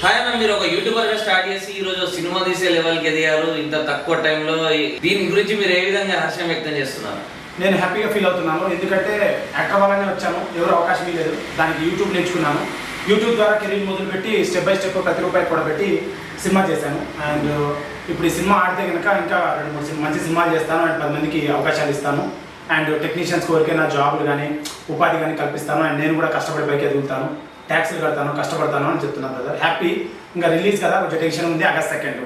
Hi అన్న, మీరు ఒక యూట్యూబర్ గా స్టార్ట్ చేసి ఈ రోజు సినిమా తీసే లెవెల్కి ఎదిగారు ఇంత తక్కువ టైంలో. దీని గురించి మీరు ఏ విధంగా హర్షం వ్యక్తం చేస్తున్నారు? నేను హ్యాపీగా ఫీల్ అవుతున్నాను. ఎందుకంటే యాక్టర్ అవ్వాలనే వచ్చాను, ఎవరు అవకాశం ఇవ్వలేదు. దానికి యూట్యూబ్ నేర్చుకున్నాను. యూట్యూబ్ ద్వారా కెరీర్ మొదలుపెట్టి స్టెప్ బై స్టెప్ ప్రతి రూపాయి కూడా పెట్టి సినిమా చేశాను. అండ్ ఇప్పుడు ఈ సినిమా ఆడితే కనుక ఇంకా 2-3 మంచి సినిమాలు చేస్తాను అండ్ 10 మందికి అవకాశాలు ఇస్తాను. అండ్ టెక్నీషియన్స్కి ఎవరికైనా జాబులు కానీ ఉపాధి కానీ కల్పిస్తాను. అండ్ నేను కూడా కష్టపడి పైకి ఎదుగుతాను, ట్యాక్స్లు కడతాను, కష్టపడతాను అని చెప్తున్నాను బ్రదర్. హ్యాపీ. ఇంకా రిలీజ్ కదా, కొంచెం టెన్షన్ ఉంది. ఆగస్ట్ 2.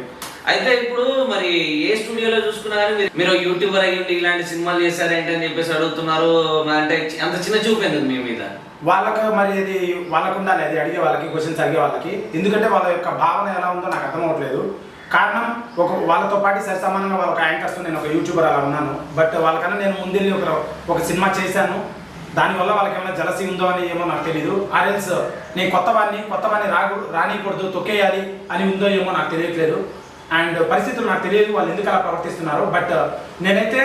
అయితే ఇప్పుడు మరి ఏ స్టూడియోలో చూసుకున్నా కానీ మీరు యూట్యూబర్ అయ్యి ఇలాంటి సినిమాలు చేశారేంటి అని చెప్పేసి అడుగుతున్నారు. అంటే అంత చిన్న చూపు ఎందుకు మీ మీద? వాళ్ళకు మరి ఇది వాళ్ళకు ఉండాలి, అది అడిగే వాళ్ళకి, క్వశ్చన్స్ అడిగే వాళ్ళకి. ఎందుకంటే వాళ్ళ యొక్క భావన ఎలా ఉందో నాకు అర్థం అవ్వట్లేదు. కారణం వాళ్ళతో పాటు సరిసమానంగా వాళ్ళ యాంకర్స్, నేను ఒక యూట్యూబర్ అలా ఉన్నాను. బట్ వాళ్ళకన్నా నేను ముందెళ్ళి ఒక సినిమా చేశాను. దానివల్ల వాళ్ళకి ఏమైనా జలసీ ఉందో అని ఏమో నాకు తెలియదు. ఆర్ఎల్స్ నేను కొత్తవాడిని రానియకూడదు, తొక్కేయాలి అని ఉందో ఏమో నాకు తెలియట్లేదు. అండ్ పరిస్థితులు నాకు తెలియదు వాళ్ళు ఎందుకు అలా ప్రవర్తిస్తున్నారు. బట్ నేనైతే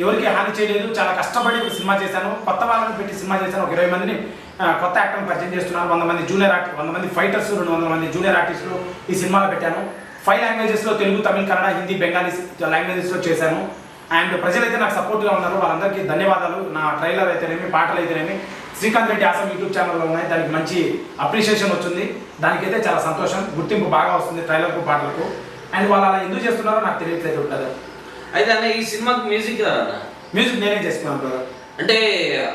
ఎవరికి హాని చేయలేదు. చాలా కష్టపడి ఒక సినిమా చేశాను, కొత్త వాళ్ళని పెట్టి సినిమా చేశాను. ఒక 20 మందిని కొత్త యాక్టర్ని పరిచయం చేస్తున్నాను. 100 మంది జూనియర్ 100 మంది ఫైటర్స్, 200 మంది జూనియర్ ఆర్టిస్టులు ఈ సినిమాలో పెట్టాను. 5 లాంగ్వేజెస్లో తెలుగు, తమిళ్, కన్నడ, హిందీ, బెంగాలీ లాంగ్వేజెస్లో చేశాను. అండ్ ప్రజలైతే నాకు సపోర్ట్గా ఉన్నారు. వాళ్ళందరికీ ధన్యవాదాలు. నా ట్రైలర్ అయితేనేమి, పాటలు అయితేనేమి శ్రీకాంత్ రెడ్డి ఆసం యూట్యూబ్ ఛానల్లో ఉన్నాయి. దానికి మంచి అప్రిషియేషన్ వచ్చింది. దానికైతే చాలా సంతోషం, గుర్తింపు బాగా వస్తుంది ట్రైలర్కు, పాటలకు. అండ్ వాళ్ళు అలా ఎందుకు చేస్తున్నారో నాకు తెలియట్లేదు ఉంటుంది. అయితే అన్న, ఈ సినిమాకి మ్యూజిక్ రాదన్న? మ్యూజిక్ నేనే చేసుకున్నాను బ్రదర్.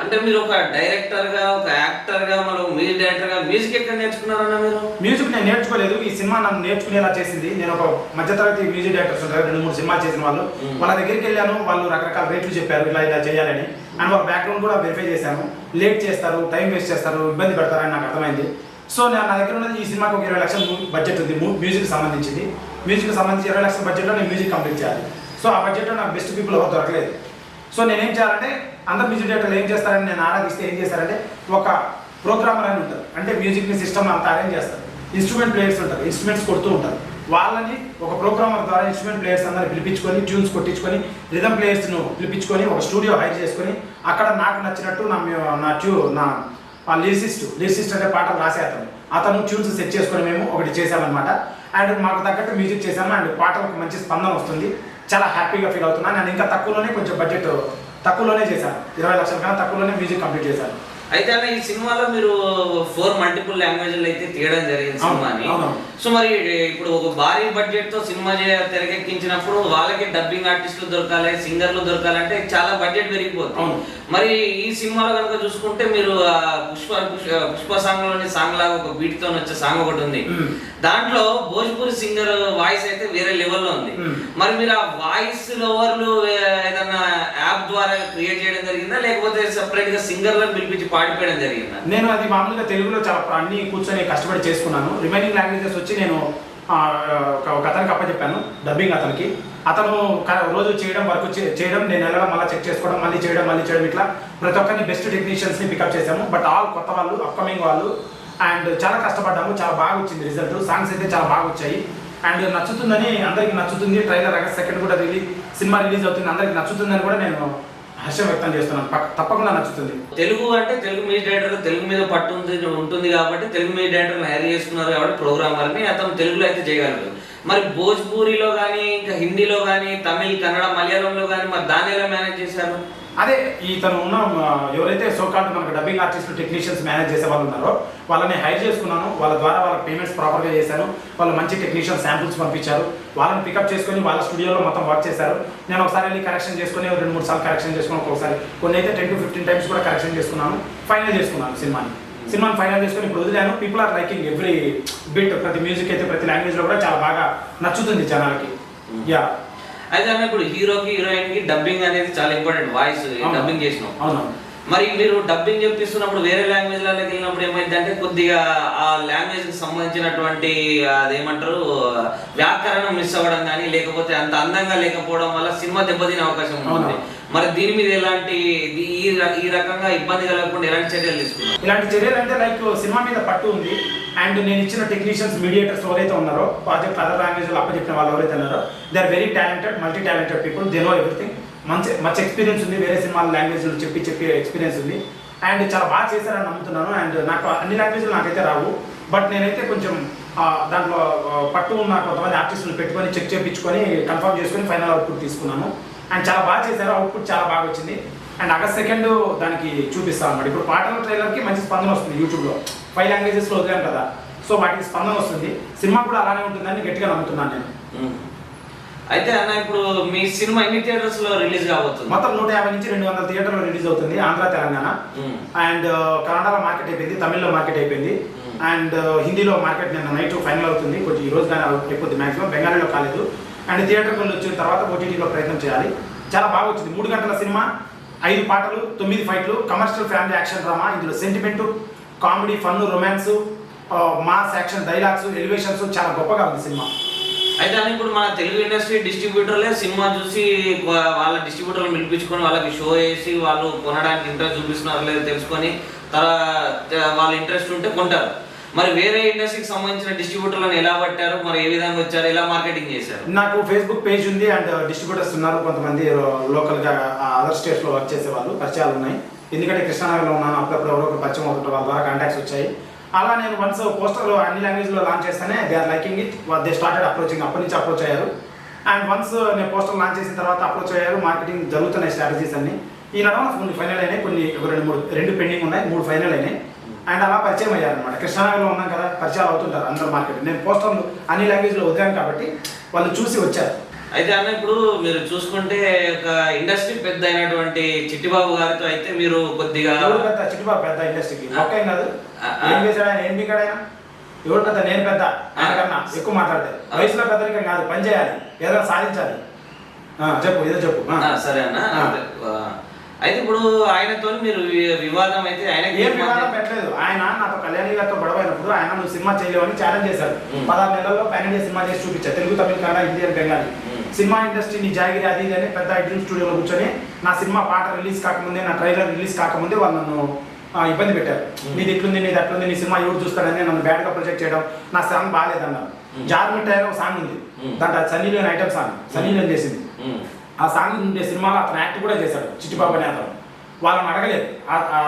అంటే మీరు ఒక డైరెక్టర్గా, ఒక యాక్టర్గా, మరి మ్యూజిక్ డైరెక్టర్గా మ్యూజిక్ ఎక్కడ నేర్చుకున్నారన్న మీరు? మ్యూజిక్ నేను నేర్చుకోలేదు. ఈ సినిమా నన్ను నేర్చుకునేలా చేసింది. నేను ఒక మధ్యతరగతి మ్యూజిక్ డైరెక్టర్స్ ఉంటారు, 2-3 సినిమాలు చేసిన వాళ్ళు. వాళ్ళ దగ్గరికి వెళ్ళాను. వాళ్ళు రకరకాల రేట్లు చెప్పారు, ఇలా చేయాలని. అండ్ వాళ్ళ బ్యాక్గ్రౌండ్ కూడా వెరిఫై చేశాను. లేట్ చేస్తారు, టైం వేస్ట్ చేస్తారు, ఇబ్బంది పెడతారని నాకు అర్థమైంది. సో నా దగ్గర ఉన్నది ఈ సినిమాకి ఒక 20 లక్షల బడ్జెట్ ఉంది, మ్యూజిక్ సంబంధించింది. మ్యూజిక్ సంబంధించి 20 లక్షల బడ్జెట్లో నేను మ్యూజిక్ కంప్లీట్ చేయాలి. సో ఆ బడ్జెట్లో నాకు బెస్ట్ పీపుల్ ఎవరు దొరకలేదు. సో నేనేం చేయాలంటే, అందరు మ్యూజిక్ డైరెక్టర్లు ఏం చేస్తారని నేను ఆరాధిస్తే ఏం చేస్తారంటే, ఒక ప్రోగ్రామర్ అని ఉంటారు. అంటే మ్యూజిక్ని సిస్టమ్ అంతా అరేంజ్ చేస్తారు. ఇన్స్ట్రుమెంట్ ప్లేయర్స్ ఉంటారు, ఇన్స్ట్రుమెంట్స్ కొడుతూ ఉంటారు. వాళ్ళని ఒక ప్రోగ్రామర్ ద్వారా ఇన్స్ట్రుమెంట్ ప్లేయర్స్ అందరిని పిలిపించుకొని, ట్యూన్స్ కొట్టించుకొని, రిథమ్ ప్లేయర్స్ను పిలిపించుకొని ఒక స్టూడియో హైర్ చేసుకొని, అక్కడ నాకు నచ్చినట్టు నా లిరిసిస్ట్ అంటే పాటలు రాసే అతను ట్యూన్స్ సెట్ చేసుకొని మేము ఒకటి చేసామన్నమాట. అండ్ మాకు తగ్గట్టు మ్యూజిక్ చేశాము. అండ్ పాటలకు మంచి స్పందన వస్తుంది. చాలా హ్యాపీగా ఫీల్ అవుతున్నాను. నేను ఇంకా తక్కువలోనే, కొంచెం బడ్జెట్ తక్కువలోనే చేశాను. 20 లక్షల కన్నా తక్కువలోనే మ్యూజిక్ కంప్లీట్ చేశాను. అయితే అన్న, ఈ సినిమాలో మీరు 4 మల్టిపుల్ లాంగ్వేజ్లు అయితే తీయడం జరిగింది సినిమాని. సో మరి ఇప్పుడు ఒక భారీ బడ్జెట్ తో సినిమా తెరకెక్కించినప్పుడు వాళ్ళకి డబ్బింగ్ ఆర్టిస్టులు దొరకాలి, సింగర్లు దొరకాలంటే చాలా బడ్జెట్ పెరిగిపోతుంది. మరి ఈ సినిమాలో కనుక చూసుకుంటే మీరు పుష్ప సాంగ్ లోని సాంగ్ లాగా ఒక బీట్ తో వచ్చే సాంగ్ ఒకటి ఉంది. దాంట్లో భోజ్పూరి సింగర్ వాయిస్ అయితే వేరే లెవెల్లో ఉంది. మరి మీరు ఆ వాయిస్ ఓవర్లు ఏదన్నా యాప్ ద్వారా క్రియేట్ చేయడం జరిగిందా, లేకపోతే సెపరేట్ గా సింగర్లను పిలిపించి పాడిపోయడం జరిగిందా? నేను అది మామూలుగా తెలుగులో చాలా అన్ని కూర్చొని కష్టపడి చేసుకున్నాను. రిమైనింగ్ లాంగ్వేజెస్ వచ్చి నేను ఒక అతనికి అప్పచెప్పాను, డబ్బింగ్ అతనికి. అతను రోజు చేయడం, వర్క్ చేయడం, నేను వెళ్ళడం, మళ్ళీ చెక్ చేసుకోవడం, మళ్ళీ చేయడం, ఇట్లా ప్రతి ఒక్కరిని బెస్ట్ టెక్నీషియన్స్ని పికప్ చేసాము. బట్ ఆల్ కొత్త వాళ్ళు, అప్కమింగ్ వాళ్ళు. అండ్ చాలా కష్టపడ్డాము, చాలా బాగా వచ్చింది రిజల్ట్. సాంగ్స్ అయితే చాలా బాగా వచ్చాయి. అండ్ నచ్చుతుందని, అందరికి నచ్చుతుంది. ట్రైలర్ ఆగస్ట్ 2 కూడా సినిమా రిలీజ్ అవుతుంది. అందరికి నచ్చుతుందని కూడా నేను హర్షం వ్యక్తం చేస్తున్నాను. తప్పకుండా నచ్చుతుంది. తెలుగు అంటే తెలుగు మ్యూజిక్ డైరెక్టర్, తెలుగు మీద పట్టు ఉంటుంది కాబట్టి తెలుగు మ్యూజిక్ డైరెక్టర్ని హైర్ చేసుకున్నారు కాబట్టి ప్రోగ్రామర్ని అతను తెలుగులో అయితే చేయగలరు. మరి భోజ్పూరిలో కానీ, ఇంకా హిందీలో కానీ, తమిళ్, కన్నడ, మలయాళంలో కానీ మరి దాన్ని ఎలా మేనేజ్ చేశారు? అదే ఇతను ఉన్న ఎవరైతే సోకాల్డ్ మనకు డబ్బింగ్ ఆర్టిస్టులు, టెక్నీషియన్స్ మేనేజ్ చేసే వాళ్ళు ఉన్నారో వాళ్ళని హైర్ చేసుకున్నాను. వాళ్ళ ద్వారా వాళ్ళకి పేమెంట్స్ ప్రాపర్గా చేశాను. వాళ్ళు మంచి టెక్నీషియన్ శాంపుల్స్ పంపించారు. వాళ్ళని పికప్ చేసుకొని వాళ్ళ స్టూడియోలో మొత్తం వర్క్ చేశారు. నేను ఒకసారి వెళ్ళి కరెక్షన్ చేసుకుని 2-3 సార్లు కరెక్షన్ చేసుకుని, ఒక్కొక్కసారి కొన్ని అయితే 10-15 టైమ్స్ కూడా కరెక్షన్ చేసుకున్నాను. ఫైనల్ చేసుకున్నాను సినిమాని ఫైనల్ చేసుకుని ఇప్పుడు వదిలాను. People are liking every bit. ప్రతి మ్యూజిక్ అయితే ప్రతి లాంగ్వేజ్లో కూడా చాలా బాగా నచ్చుతుంది జనాలకి. యా. అయితే ఇప్పుడు హీరోకి, హీరోయిన్ కి డబ్బింగ్ అనేది చాలా ఇంపార్టెంట్. వాయిస్ డబ్బింగ్ చేసినాం. అవును. మరి మీరు డబ్బింగ్ చెప్పిస్తున్నప్పుడు వేరే లాంగ్వేజ్లలో వెళ్ళినప్పుడు ఏమైందంటే కొద్దిగా ఆ లాంగ్వేజ్ కి సంబంధించినటువంటి అదేమంటారు వ్యాకరణం మిస్ అవ్వడం కానీ, లేకపోతే అంత అందంగా లేకపోవడం వల్ల సినిమా దెబ్బతినే అవకాశం ఉంటుంది. మరి దీని మీద ఎలాంటి ఈ రకంగా ఇబ్బంది కలగకుండా ఎలాంటి చర్యలు తీసుకున్నారు? ఇలాంటి చర్యలు అంటే లైక్ సినిమా మీద పట్టు ఉంది. అండ్ నేను ఇచ్చిన టెక్నీషియన్స్, మీడియేటర్స్ ఎవరైతే ఉన్నారో, ప్రాజెక్ట్ అదర్ లాంగ్వేజ్లో అప్పచెప్పిన వాళ్ళు ఎవరైతే ఉన్నారో, they are very talented, multi talented people. They know everything. మంచి ఎక్స్పీరియన్స్ ఉంది. వేరే సినిమాల లాంగ్వేజ్లో చెప్పి ఎక్స్పీరియన్స్ ఉంది. అండ్ చాలా బాగా చేశారని నమ్ముతున్నాను. అండ్ నాకు అన్ని లాంగ్వేజ్లు నాకైతే రావు. బట్ నేనైతే కొంచెం దాంట్లో పట్టు ఉన్న కొంతమంది ఆర్టిస్టులు పెట్టుకొని చెక్ చేయించుకొని కన్ఫర్మ్ చేసుకొని ఫైనల్ అవుట్పుట్ తీసుకున్నాను. అండ్ చాలా బాగా చేశారు, అవుట్పుట్ చాలా బాగా వచ్చింది. అండ్ ఆగస్ట్ 2 దానికి చూపిస్తాం అన్నమాట. ఇప్పుడు పాటల ట్రైలర్కి మంచి స్పందన వస్తుంది యూట్యూబ్లో, 5 లాంగ్వేజెస్లో వదిలాం కదా, సో వాటికి స్పందన వస్తుంది. సినిమా కూడా అలానే ఉంటుందని గట్టిగా నమ్ముతున్నాను నేను. అయితే అన్న ఇప్పుడు మీ సినిమా ఎన్ని థియేటర్స్ లో రిలీజ్ కాబోతుంది? మొత్తం 150 నుంచి 200 థియేటర్లో రిలీజ్ అవుతుంది, ఆంధ్ర తెలంగాణ. అండ్ కన్నడలో మార్కెట్ అయిపోయింది, తమిళ్లో మార్కెట్ అయిపోయింది, అండ్ హిందీలో మార్కెట్ నిన్న నైట్ ఫైనల్ అవుతుంది, కొంచెం ఈ రోజు కానీ అయిపోతుంది మ్యాక్సిమం. బెంగాలీలో కాలేదు. అండ్ థియేటర్కి వచ్చిన తర్వాత ఓటీటీలో ప్రయత్నం చేయాలి. చాలా బాగా వచ్చింది. 3 గంటల సినిమా, 5 పాటలు, 9 ఫైట్లు, కమర్షియల్ ఫ్యామిలీ యాక్షన్ డ్రామా. ఇందులో sentiment, comedy, fun, romance, mass action, dialogues, elevations చాలా గొప్పగా ఉంది సినిమా. అయితే అని ఇప్పుడు మన తెలుగు ఇండస్ట్రీ డిస్ట్రిబ్యూటర్లే సినిమా చూసి వాళ్ళ డిస్ట్రిబ్యూటర్లు పిలిపించుకొని వాళ్ళకి షో వేసి వాళ్ళు కొనడానికి ఇంట్రెస్ట్ చూపిస్తున్నారు లేదో తెలుసుకొని వాళ్ళ ఇంట్రెస్ట్ ఉంటే కొంటారు. మరి వేరే ఇండస్ట్రీకి సంబంధించిన డిస్ట్రిబ్యూటర్లను ఎలా పట్టారు, మరి ఏ విధంగా వచ్చారు, ఎలా మార్కెటింగ్ చేశారు? నాకు ఫేస్బుక్ పేజ్ ఉంది అండ్ డిస్ట్రిబ్యూటర్స్ ఉన్నారు, కొంతమంది లోకల్గా అదర్ స్టేట్స్లో వర్క్ చేసే వాళ్ళు పరిచయాలు ఉన్నాయి. ఎందుకంటే కృష్ణానగర్లో ఉన్నాను, అప్పుడప్పుడు ఎవరో ఒక పరిచయం అవుతుంటారు, వాళ్ళ ద్వారా కాంటాక్ట్స్ వచ్చాయి. అలా నేను వన్స్ పోస్టర్ అన్ని లాంగ్వేజ్లో లాంచ్ చేస్తేనే they are liking it, they started approaching, అప్పటి నుంచి అప్రోచ్ అయ్యారు. అండ్ వన్స్ నేను పోస్టర్ లాంచ్ చేసిన తర్వాత అప్రోచ్ అయ్యారు, మార్కెటింగ్ జరుగుతున్నాయి స్ట్రాటజీస్ అన్ని. ఈ నడవన కొన్ని ఫైనల్ అయినాయి, కొన్ని 2 పెండింగ్ ఉన్నాయి, 3 ఫైనల్ అయినాయి. అండ్ అలా పరిచయం అయ్యారనమాట. కృష్ణానగర్లో ఉన్నాం కదా, పరిచయాలు అవుతుంటారు అందరూ మార్కెట్. నేను పోస్టర్లు అన్ని లాంగ్వేజ్లో వదిలాను కాబట్టి వాళ్ళు చూసి వచ్చారు. అయితే అన్న ఇప్పుడు మీరు చూసుకుంటే ఒక ఇండస్ట్రీ పెద్ద అయినటువంటి చిట్టిబాబు గారితో అయితే మీరు కొద్దిగా పెద్ద చిట్టిబాబు పెద్ద ఇండస్ట్రీకి ఒక్కేం కాదు, ఏం చేశాడు ఆయన, ఏం బీకాడు ఆయన, ఎవరు పెద్ద, నేను పెద్ద, ఆయన కన్నా ఎక్కువ మాట్లాడితే. వయసులో పెద్దరికం కాదు, పని చేయాలి, ఏదైనా సాధించాలి. చెప్పు, ఏదో చెప్పు. సరే అన్న. అయితే ఇప్పుడు ఆయనతో మీరు వివాదం అయితే ఆయన ఏం వివాదం పెట్టలేదు. ఆయన నాతో కళ్యాణి గారితో గొడవ అయినప్పుడు ఆయన నువ్వు సినిమా చేయలేవని ఛాలెంజ్ చేశారు. 16 నెలల్లో పైన సినిమా చేసి చూపించా, Telugu, Tamil, Kannada, Hindi and Bengali. Cinema industry నీ జాగిరి అది ఇది అని పెద్ద డ్రీమ్ స్టూడియోలో కూర్చొని నా సినిమా పాట రిలీజ్ కాకముందే, నా ట్రైలర్ రిలీజ్ కాకముందే వాళ్ళు నన్ను ఇబ్బంది పెట్టారు. నీది ఇట్లుంది, నీది అట్లుంది, నీ సినిమా ఎవరు చూస్తాడని నన్ను బ్యాడ్గా ప్రొజెక్ట్ చేయడం, నా సాంగ్ బాగాలేదన్నారు. జార్మిట్ అనే ఒక సాంగ్ ఉంది, దాంట్లో Sunny Leone item song, Sunny Leone చేసింది. ఆ సాంగ్ ఉండే సినిమాలో అతను యాక్ట్ కూడా చేశాడు, చిట్టిబాబు అనే అతను. వాళ్ళని అడగలేదు,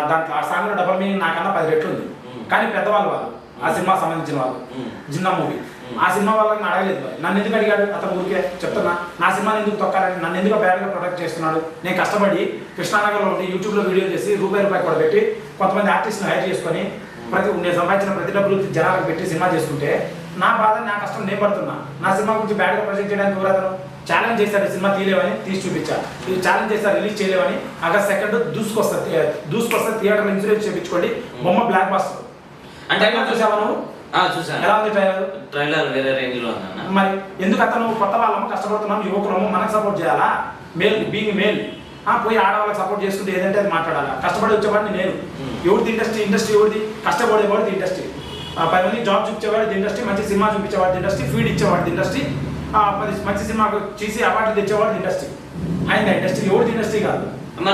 దాంట్లో ఆ సాంగ్లో డబల్ మీనింగ్ నాకన్నా 10 రెట్లు ఉంది. కానీ పెద్దవాళ్ళు వాళ్ళు, ఆ సినిమా సంబంధించిన వాళ్ళు, జిన్నా మూవీ, ఆ సినిమా వాళ్ళని అడగలేదు. నన్ను ఎందుకు అడిగాడు అతను? ఊరికే చెప్తున్నా, నా సినిమాని ఎందుకు తొక్కాలని, నన్ను ఎందుకు బ్యాడ్గా ప్రొటెక్ట్ చేస్తున్నాడు? నేను కష్టపడి కృష్ణానగర్లో ఉండి యూట్యూబ్లో వీడియో చేసి రూపాయి కూడా పెట్టి కొంతమంది ఆర్టిస్ట్ని హైర్ చేసుకొని నేను సంపాదించిన ప్రతి డబ్బులు జనాలకు పెట్టి సినిమా చేసుకుంటే నా బాధ, నా కష్టం నేను పడుతున్నా. నా సినిమా గురించి బ్యాడ్గా ప్రొజెక్ట్ చేయడానికి ఎవరు అతను? ఛాలెంజ్ చేశాడు, సినిమా తీయలేవని తీసి చూపించారు. ఇది ఛాలెంజ్ చేశారు, రిలీజ్ చేయలేవని. ఆగస్ట్ 2 దూసుకొస్తా థియేటర్లో ఇన్సూరెన్స్ చేయించుకోండి, బొమ్మ బ్లాక్ బస్టర్. అంటే చూసావా నువ్వు? చూసాను. ఎలా ఉంది ట్రైలర్? ట్రైలర్ వేరే రేంజ్ లో ఉందన్న. మరి ఎందుకు అతను కొత్త వాళ్ళము, కష్టపడుతున్నాము, యువకులము, మనకు సపోర్ట్ చేయాలా? మేల్ బీయింగ్ మేల్ పోయి ఆడవాళ్ళకి సపోర్ట్ చేసుకుంటే ఏదంటే అది మాట్లాడాలా? కష్టపడి వచ్చేవాడిని నేను. ఎవరిది ఇండస్ట్రీ ఎవరిది? కష్టపడేవాడిది ఇండస్ట్రీ. 10 మంది జాబ్ చూపించేవాడిది ఇండస్ట్రీ, మంచి సినిమా చూపించేవాడిది ఇండస్ట్రీ, ఫీడ్ ఇచ్చేవాడిది ఇండస్ట్రీ, మంచి సినిమాకు చేసి అవార్డులు తెచ్చేవాడిది ఇండస్ట్రీ. ఆయన ఇండస్ట్రీ ఎవరిది ఇండస్ట్రీ కాదు,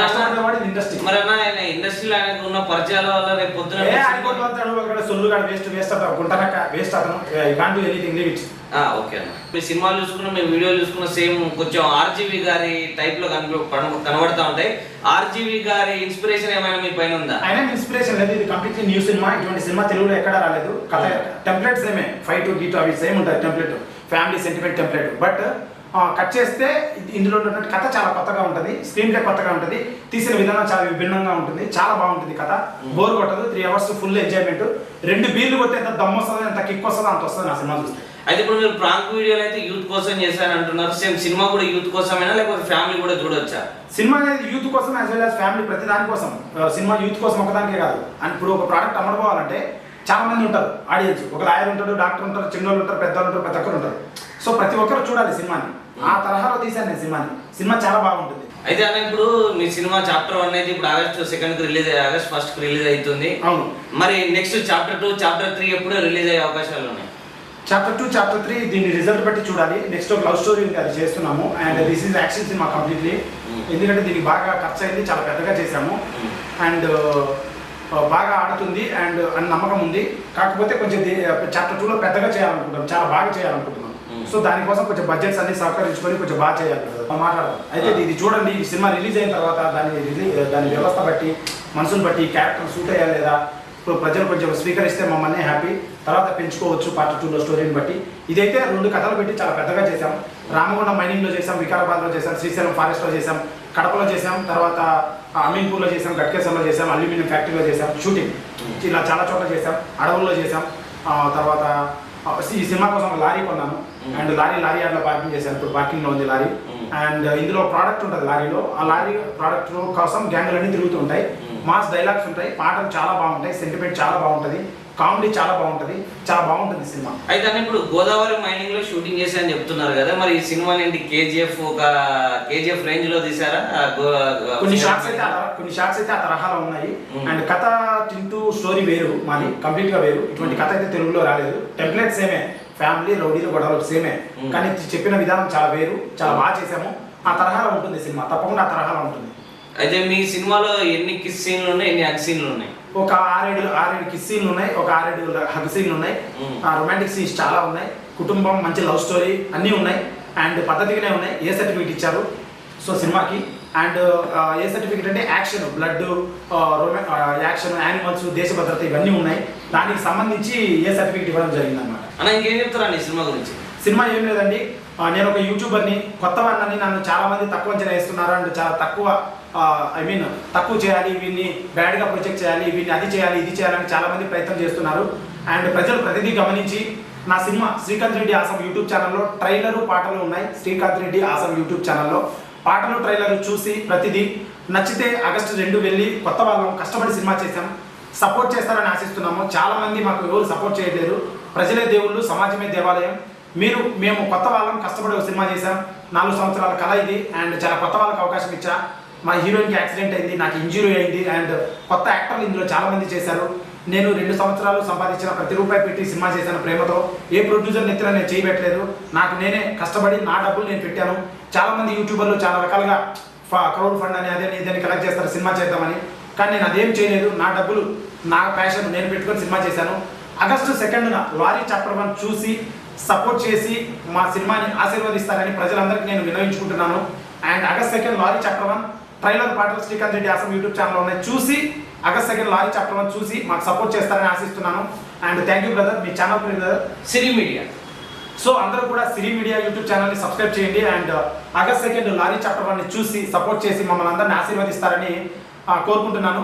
కష్టపడేవాడిది ఇండస్ట్రీ. మరి అన్న ఆయన ఇండస్ట్రీలో ఆయనకు ఉన్న పరిచయాల వల్ల రేపు పొద్దున సొల్లుగాడు వేస్ట్ అతను గుంటనక్క వేస్ట్ అతను can't anything leave it. Okay అన్న. మీ సినిమాలు చూసుకున్న, మీ వీడియోలు చూసుకున్న సేమ్ కొంచెం ఆర్జీవి గారి టైప్ లో కనబడతా ఉంటాయి. ఆర్జీవి గారి ఇన్స్పిరేషన్ ఏమైనా మీ పైన ఉందా? ఆయన ఇన్స్పిరేషన్ లేదు, ఇది కంప్లీట్లీ న్యూ సినిమా. ఇటువంటి సినిమా తెలుగులో ఎక్కడా రాలేదు. కథ టెంప్లెట్ సేమే, 5 to గీటు అవి సేమ్ ఉంటాయి template, family sentiment template. But cut చేస్తే ఇందులో ఉన్నటువంటి కథ చాలా కొత్తగా ఉంటుంది, స్క్రీన్ ప్లే కొత్తగా ఉంటుంది, తీసిన విధానం చాలా విభిన్నంగా ఉంటుంది, చాలా బాగుంటుంది కథ. బోర్ కొట్టదు, 3 hours ఫుల్ ఎంజాయ్మెంట్. 2 బీర్లు కొడితే ఎంత దమ్ వస్తుందో, ఎంత కిక్ వస్తుందో అంత వస్తుంది నా సినిమా చూస్తే. అయితే ఇప్పుడు మీరు ప్రాంక్ వీడియోలు అయితే యూత్ కోసం చేశారని అంటున్నారు, సేమ్ సినిమా కూడా యూత్ కోసమేనా లేకపోతే ఫ్యామిలీ కూడా చూడొచ్చా? సినిమా అనేది యూత్ కోసం యాజ్ వెల్ యాజ్ ఫ్యామిలీ, ప్రతి దాని కోసం. సినిమా యూత్ కోసం ఒకదానికే కాదు. అండ్ ఇప్పుడు ఒక ప్రోడక్ట్ అమ్మడుకోవాలంటే చాలా మంది ఉంటారు ఆడియన్స్. ఒక లాయర్ ఉంటాడు, డాక్టర్ ఉంటారు, చిన్నోళ్ళు ఉంటారు, పెద్దవాళ్ళు ఉంటారు, ప్రతి ఒక్కరు ఉంటారు. సో ప్రతి ఒక్కరు చూడాలి సినిమాని. ఆ తరహాలో తీశాను నేను సినిమాని. సినిమా చాలా బాగుంటుంది. అయితే అన్న ఇప్పుడు మీ సినిమా చాప్టర్ 1 అయితే ఇప్పుడు ఆగస్ట్ 2కి రిలీజ్ అయ్యి ఆగస్ట్ 1కి రిలీజ్ అవుతుంది. అవును. మరి నెక్స్ట్ చాప్టర్ 2, చాప్టర్ 3 ఎప్పుడు రిలీజ్ అయ్యే అవకాశాలు ఉన్నాయి? చాప్టర్ 2, చాప్టర్ 3 దీన్ని రిజల్ట్ బట్టి చూడాలి. నెక్స్ట్ ఒక లవ్ స్టోరీ అది చేస్తున్నాము. And this is action cinema completely. ఎందుకంటే దీనికి బాగా ఖర్చు అయింది, చాలా పెద్దగా చేశాము. అండ్ బాగా ఆడుతుంది అండ్ నమ్మకం ఉంది. కాకపోతే కొంచెం చాప్టర్ 2లో పెద్దగా చేయాలనుకుంటున్నాం, చాలా బాగా చేయాలనుకుంటున్నాం. సో దానికోసం కొంచెం బడ్జెట్స్ అన్ని సహకరించుకొని కొంచెం బాగా చేయాలి మాట్లాడదాం. అయితే ఇది చూడండి, ఈ సినిమా రిలీజ్ అయిన తర్వాత దాని వ్యవస్థ బట్టి, మనసుని బట్టి, క్యారెక్టర్ సూట్ అయ్యా లేదా, ఇప్పుడు ప్రజలు కొంచెం స్వీకరిస్తే మమ్మల్ని హ్యాపీ, తర్వాత పెంచుకోవచ్చు పార్ట్ 2లో స్టోరీని బట్టి. ఇదైతే 2 కథలు పెట్టి చాలా పెద్దగా చేశాం. రామగుండం మైనింగ్లో చేసాం, వికారాబాద్లో చేసాం, శ్రీశైలం ఫారెస్ట్లో చేసాం, కడపలో చేసాం, తర్వాత అమీన్పూర్లో చేసాం, గట్కేశ్వర్లో చేసాం, అల్యూమినియం ఫ్యాక్టరీలో చేసాం షూటింగ్. ఇలా చాలా చోట్ల చేసాం, అడవుల్లో చేసాం. తర్వాత ఈ సినిమా కోసం ఒక లారీ కొన్నాను అండ్ లారీ యార్డ్లో పార్కింగ్ చేశాను. ఇప్పుడు పార్కింగ్లో ఉంది లారీ. అండ్ ఇందులో ప్రోడక్ట్ ఉంటుంది లారీలో. ఆ లారీ ప్రోడక్ట్ కోసం గ్యాంగులన్నీ తిరుగుతూ ఉంటాయి. మాస్ డైలాగ్స్ ఉంటాయి, పాటలు చాలా బాగుంటాయి, సెంటిమెంట్ చాలా బాగుంటుంది, కామెడీ చాలా బాగుంటుంది, చాలా బాగుంటుంది సినిమా. అయితే ఇప్పుడు గోదావరి మైనింగ్ లో షూటింగ్ చేశారని చెప్తున్నారు కదా, మరి ఈ సినిమా ఏంటి కేజీఎఫ్ రేంజ్ లో తీసారా? కొన్ని షార్ట్స్ అయితే ఆ తరహాలో ఉన్నాయి. అండ్ కథ చింటూ స్టోరీ వేరు, మాది కంప్లీట్ గా వేరు. ఇటువంటి కథ అయితే తెలుగులో రాలేదు. టెంప్లెట్ సేమే, ఫ్యామిలీ రౌడీలు గొడవలు సేమే, కానీ చెప్పిన విధానం చాలా వేరు, చాలా బాగా చేసాము. ఆ తరహాలో ఉంటుంది సినిమా, తప్పకుండా ఆ తరహాలో ఉంటుంది. అయితే మీ సినిమాలో ఎన్ని కిస్ సీన్లు ఉన్నాయి, ఎన్ని హగ్ సీన్లు ఉన్నాయి? ఒక 6-7 కిస్ సీన్లు ఉన్నాయి, ఒక 6-7 హగ్ సీన్లు ఉన్నాయి. రొమాంటిక్ సీన్స్ చాలా ఉన్నాయి, కుటుంబం, మంచి లవ్ స్టోరీ అన్నీ ఉన్నాయి. అండ్ పద్ధతిగానే ఉన్నాయి. ఏ సర్టిఫికేట్ ఇచ్చారు సో సినిమాకి. అండ్ ఏ సర్టిఫికేట్ అంటే యాక్షన్, బ్లడ్, యాక్షన్, యానిమల్స్, దేశ భద్రత ఇవన్నీ ఉన్నాయి. దానికి సంబంధించి ఏ సర్టిఫికేట్ ఇవ్వడం జరిగింది అన్నమాట. అన్న ఇంకేం చెప్తారా ఈ సినిమా గురించి? సినిమా ఏం లేదండి, నేను ఒక యూట్యూబర్ని, కొత్త వాడిని, నన్ను చాలా మంది తక్కువ అంచనా వేస్తున్నారు. అండ్ చాలా తక్కువ తక్కువ చేయాలి, వీడిని బ్యాడ్గా ప్రొజెక్ట్ చేయాలి, వీడిని అది చేయాలి ఇది చేయాలని చాలా మంది ప్రయత్నం చేస్తున్నారు. అండ్ ప్రజలు ప్రతిదీ గమనించి నా cinema Srikanth Reddy awesome YouTube ఛానల్లో ట్రైలరు పాటలు ఉన్నాయి. శ్రీకాంత్ రెడ్డి ఆసం యూట్యూబ్ ఛానల్లో పాటలు ట్రైలరు చూసి ప్రతిదీ నచ్చితే ఆగస్టు 2 వెళ్ళి కొత్త వాళ్ళం కష్టపడి సినిమా చేశాం, సపోర్ట్ చేస్తారని ఆశిస్తున్నాము. చాలా మంది మాకు ఎవరు సపోర్ట్ చేయలేదు. ప్రజలే దేవుళ్ళు, సమాజమే దేవాలయం. మేము కొత్త వాళ్ళం కష్టపడి ఒక సినిమా చేశాం. 4 సంవత్సరాల కళ ఇది. అండ్ చాలా కొత్త వాళ్ళకి అవకాశం ఇచ్చా. మా హీరోయిన్కి యాక్సిడెంట్ అయింది, నాకు ఇంజురీ అయింది. అండ్ కొత్త యాక్టర్లు ఇందులో చాలా మంది చేశారు. నేను 2 సంవత్సరాలు సంపాదించిన ప్రతి రూపాయి పెట్టి సినిమా చేశాను ప్రేమతో. ఏ ప్రొడ్యూసర్ నెత్తిన నేను చేయబెట్టలేదు. నాకు నేనే కష్టపడి నా డబ్బులు నేను పెట్టాను. చాలా మంది యూట్యూబర్లు చాలా రకాలుగా క్రౌడ్ ఫండ్ అని అదే ఇదని కలెక్ట్ చేస్తారు సినిమా చేద్దామని, కానీ నేను అదేం చేయలేదు. నా డబ్బులు, నా ప్యాషన్ నేను పెట్టుకొని సినిమా చేశాను. ఆగస్టు 2న లారీ చాప్టర్ 1 చూసి సపోర్ట్ చేసి మా సినిమాని ఆశీర్వదిస్తారని ప్రజలందరికీ నేను వినవించుకుంటున్నాను. And August 2 lorry chapter 1 trailer పాటలు శ్రీకాంత్ రెడ్డి ఆసం యూట్యూబ్ ఛానల్లో ఉన్నాయి. చూసి ఆగస్ట్ 2 లారీ చాప్టర్ 1 చూసి మాకు సపోర్ట్ చేస్తారని ఆశిస్తున్నాను. And thank you brother. Me channel పేరు బ్రదర్? సిరి మీడియా. సో అందరూ కూడా సిరి మీడియా యూట్యూబ్ ఛానల్ని సబ్స్క్రైబ్ చేయండి. అండ్ ఆగస్ట్ 2 లారీ చాప్టర్ 1ని చూసి సపోర్ట్ చేసి మమ్మల్ని అందరినీ ఆశీర్వదిస్తారని కోరుకుంటున్నాను.